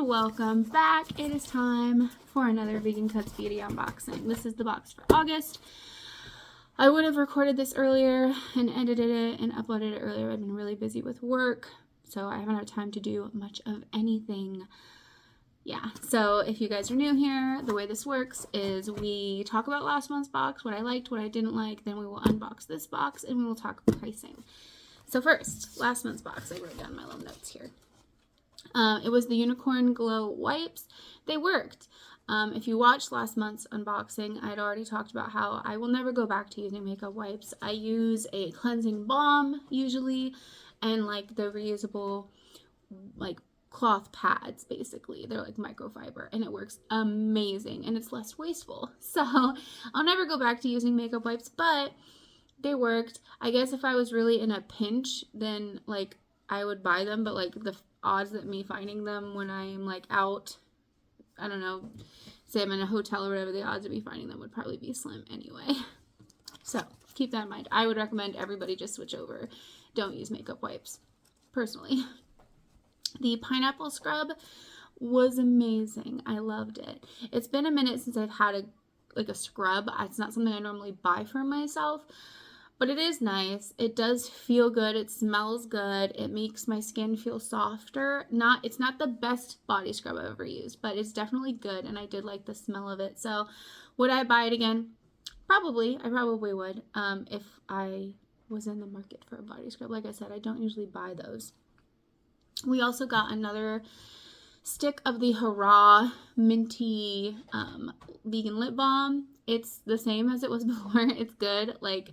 welcome back. It is time for another Vegan Cuts Beauty unboxing. This is the box for August. I would have recorded this earlier and edited it and uploaded it earlier. I've been really busy with work, so I haven't had time to do much of anything. Yeah, so if you guys are new here, the way this works is we talk about last month's box, what I liked, what I didn't like, then we will unbox this box and we will talk pricing. So first, last month's box, I wrote down my little notes here. It was the Unicorn Glow wipes. They worked. If you watched last month's unboxing, I'd already talked about how I will never go back to using makeup wipes. I use a cleansing balm usually, and like the reusable like cloth pads, basically. They're like microfiber, and it works amazing, and it's less wasteful. So I'll never go back to using makeup wipes, but they worked. I guess if I was really in a pinch, then like I would buy them, but like the odds that me finding them when I'm like out, I don't know, say I'm in a hotel or whatever, the odds of me finding them would probably be slim anyway. So keep that in mind. I would recommend everybody just switch over. Don't use makeup wipes, personally. The pineapple scrub was amazing. I loved it. It's been a minute since I've had a scrub. It's not something I normally buy for myself, but it is nice. It does feel good. It smells good. It makes my skin feel softer. It's not the best body scrub I've ever used, but it's definitely good, and I did like the smell of it. So would I buy it again? Probably. I probably would if I was in the market for a body scrub. Like I said, I don't usually buy those. We also got another stick of the Hurrah Minty vegan lip balm. It's the same as it was before. It's good. Like,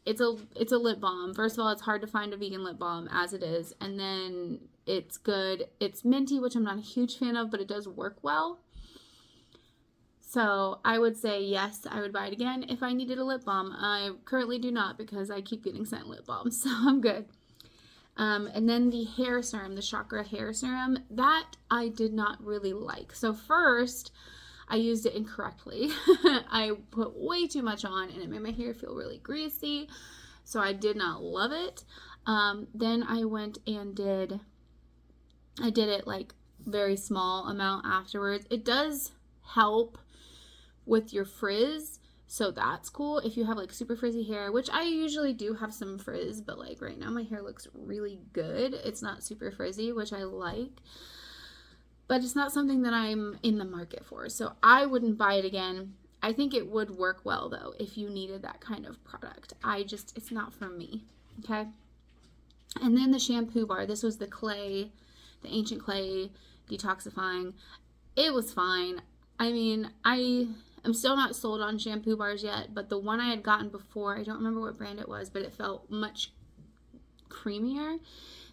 it's a lip balm. First of all, it's hard to find a vegan lip balm as it is, and then it's good. It's minty, which I'm not a huge fan of, but it does work well. So I would say yes, I would buy it again if I needed a lip balm. I currently do not, because I keep getting sent lip balms, so I'm good. And then the hair serum, the Chakra hair serum, that I did not really like. So first, I used it incorrectly. I put way too much on, and it made my hair feel really greasy, so I did not love it. Then I went and I did it like very small amount afterwards. It does help with your frizz, so that's cool if you have like super frizzy hair, which I usually do have some frizz, but like right now my hair looks really good. It's not super frizzy, which I like, but it's not something that I'm in the market for, so I wouldn't buy it again. I think it would work well though if you needed that kind of product. It's not for me, okay? And then the shampoo bar. This was the Ancient Clay detoxifying. It was fine. I mean, I'm still not sold on shampoo bars yet, but the one I had gotten before, I don't remember what brand it was, but it felt much creamier.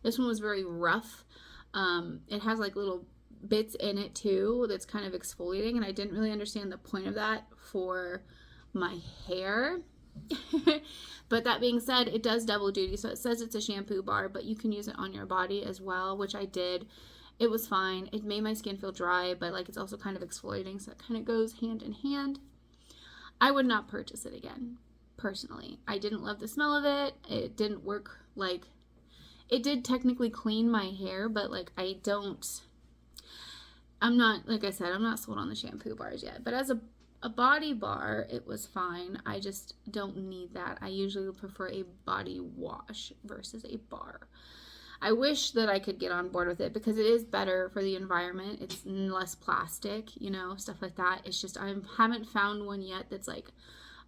This one was very rough. It has like little bits in it too that's kind of exfoliating, and I didn't really understand the point of that for my hair. But that being said, it does double duty. So it says it's a shampoo bar, but you can use it on your body as well, which I did. It was fine. It made my skin feel dry, but like it's also kind of exfoliating, so it kind of goes hand in hand. I would not purchase it again, personally. I didn't love the smell of it. It didn't work. Like, it did technically clean my hair, but like like I said, I'm not sold on the shampoo bars yet. But as a body bar, it was fine. I just don't need that. I usually prefer a body wash versus a bar. I wish that I could get on board with it because it is better for the environment. It's less plastic, stuff like that. It's just I haven't found one yet that's like,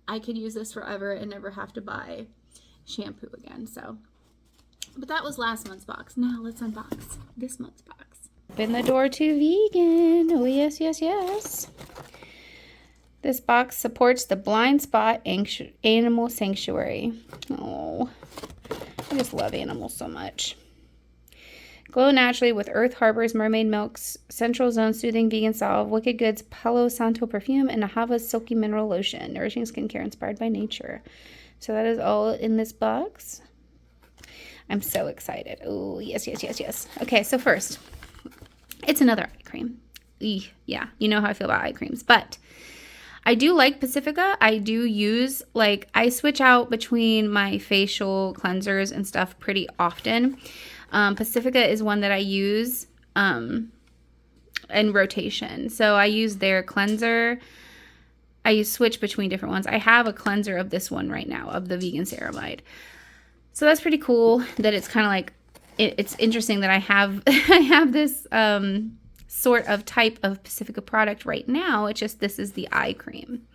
I could use this forever and never have to buy shampoo again. So, but that was last month's box. Now let's unbox this month's box. Open the door to vegan. Oh, yes, yes, yes. This box supports the Blind Spot Animal Sanctuary. Oh, I just love animals so much. Glow naturally with Earth Harbor's Mermaid Milk's Central Zone Soothing Vegan Salve, Wicked Goods Palo Santo Perfume, and Ahava's Silky Mineral Lotion. Nourishing skincare inspired by nature. So that is all in this box. I'm so excited. Oh, yes, yes, yes, yes. Okay, so first, it's another eye cream. Yeah, you know how I feel about eye creams. But I do like Pacifica. I do use, I switch out between my facial cleansers and stuff pretty often. Pacifica is one that I use in rotation. So I use their cleanser. I switch between different ones. I have a cleanser of this one right now, of the vegan ceramide. So that's pretty cool that it's kind of like, it's interesting that I have I have this sort of type of Pacifica product right now. It's just this is the eye cream.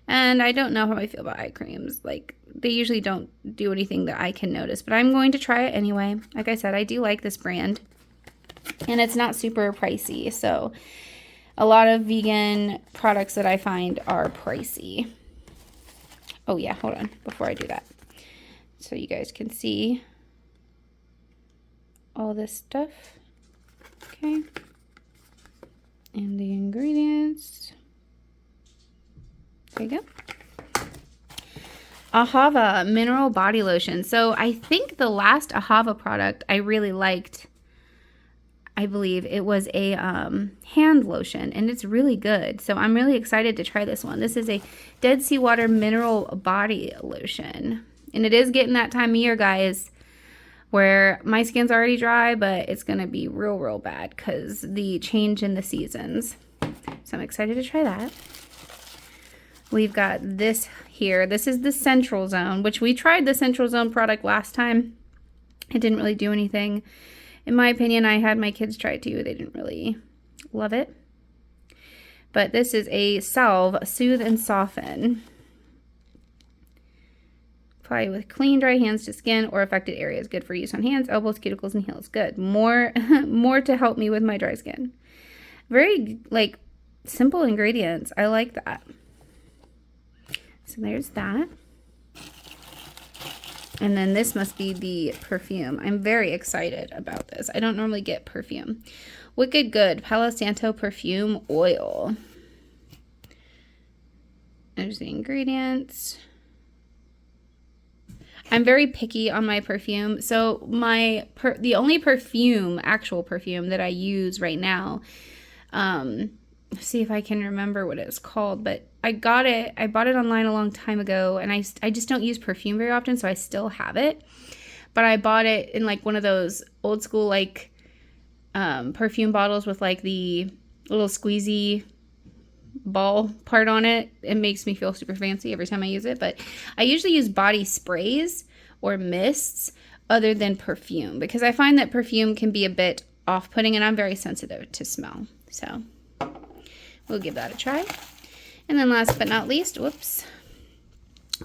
And I don't know how I feel about eye creams. Like, they usually don't do anything that I can notice, but I'm going to try it anyway. Like I said, I do like this brand. And it's not super pricey. So a lot of vegan products that I find are pricey. Oh yeah, hold on before I do that. So you guys can see all this stuff. Okay. And the ingredients. There you go. Ahava Mineral Body Lotion. So I think the last Ahava product I really liked, I believe it was a hand lotion, and it's really good. So I'm really excited to try this one. This is a Dead Sea Water Mineral Body Lotion. And it is getting that time of year, guys, where my skin's already dry, but it's going to be real, real bad because the change in the seasons. So I'm excited to try that. We've got this here. This is the Central Zone, which we tried the Central Zone product last time. It didn't really do anything. In my opinion, I had my kids try it too. They didn't really love it. But this is a salve, Soothe and Soften. Apply with clean, dry hands to skin or affected areas. Good for use on hands, elbows, cuticles, and heels. Good. More to help me with my dry skin. Very, like, simple ingredients. I like that. So there's that. And then this must be the perfume. I'm very excited about this. I don't normally get perfume. Wicked Good Palo Santo Perfume Oil. There's the ingredients. I'm very picky on my perfume. So the only perfume, actual perfume that I use right now, see if I can remember what it's called, but I bought it online a long time ago, and I just don't use perfume very often, so I still have it. But I bought it in like one of those old school like perfume bottles with like the little squeezy ball part on it. It makes me feel super fancy every time I use it. But I usually use body sprays or mists other than perfume, because I find that perfume can be a bit off-putting, and I'm very sensitive to smell. So we'll give that a try. And then last but not least, whoops,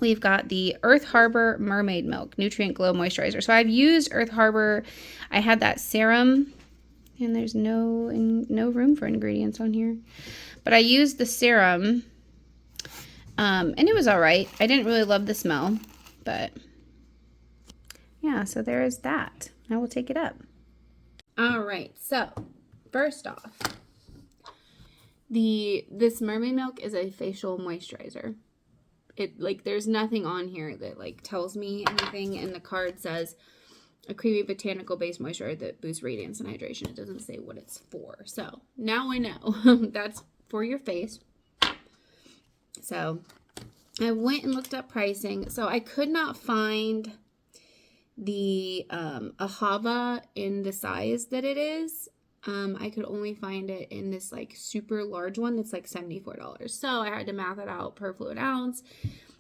we've got the Earth Harbor Mermaid Milk Nutrient Glow Moisturizer. So I've used Earth Harbor. I had that serum, and there's no room for ingredients on here. But I used the serum, and it was all right. I didn't really love the smell, but yeah, so there is that. I will take it up. All right, so first off, this Mermaid Milk is a facial moisturizer. There's nothing on here that like tells me anything, and the card says a creamy botanical based moisturizer that boosts radiance and hydration. It doesn't say what it's for. So now I know that's for your face. So I went and looked up pricing. So I could not find the Ahava in the size that it is. I could only find it in this like super large one that's like $74. So I had to math it out per fluid ounce.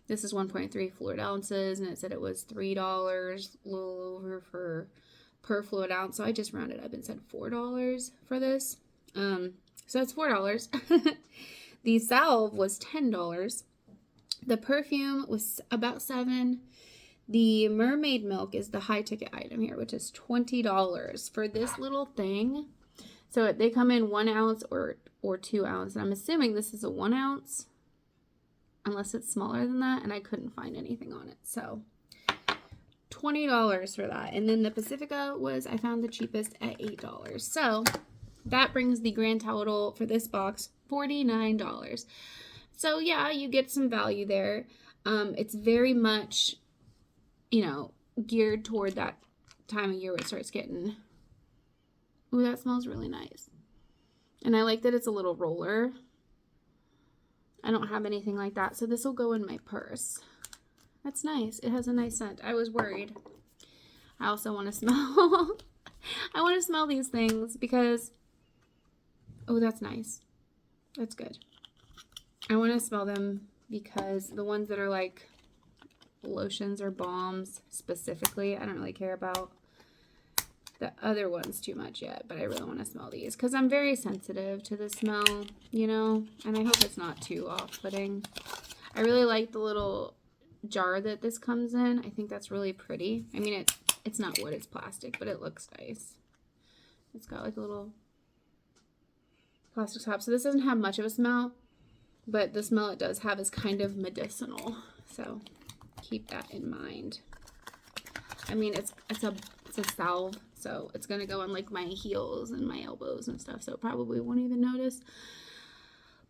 This is 1.3 fluid ounces, and it said it was $3, a little over per fluid ounce. So I just rounded up and said $4 for this. So it's $4. The salve was $10. The perfume was about $7. The Mermaid Milk is the high ticket item here, which is $20 for this little thing. So they come in 1 ounce or 2 ounce. And I'm assuming this is a 1 ounce, unless it's smaller than that. And I couldn't find anything on it. So $20 for that. And then the Pacifica I found the cheapest at $8. So that brings the grand total for this box, $49. So yeah, you get some value there. It's very much, geared toward that time of year where it starts getting... Ooh, that smells really nice. And I like that it's a little roller. I don't have anything like that, so this will go in my purse. That's nice. It has a nice scent. I was worried. I also want to smell... I want to smell these things because Oh, that's nice. That's good. I want to smell them because the ones that are like lotions or balms specifically, I don't really care about the other ones too much yet, but I really want to smell these because I'm very sensitive to the smell, you know, and I hope it's not too off-putting. I really like the little jar that this comes in. I think that's really pretty. I mean, it's not wood, it's plastic, but it looks nice. It's got like a little plastic top. So this doesn't have much of a smell, but the smell it does have is kind of medicinal. So keep that in mind. I mean, it's a salve, so it's gonna go in like my heels and my elbows and stuff, so probably won't even notice.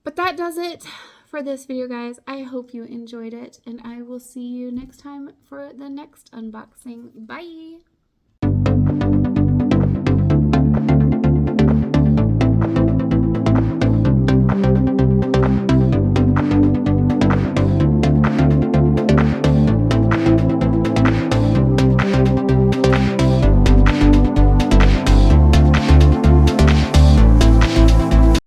But that does it for this video, guys. I hope you enjoyed it, and I will see you next time for the next unboxing. Bye!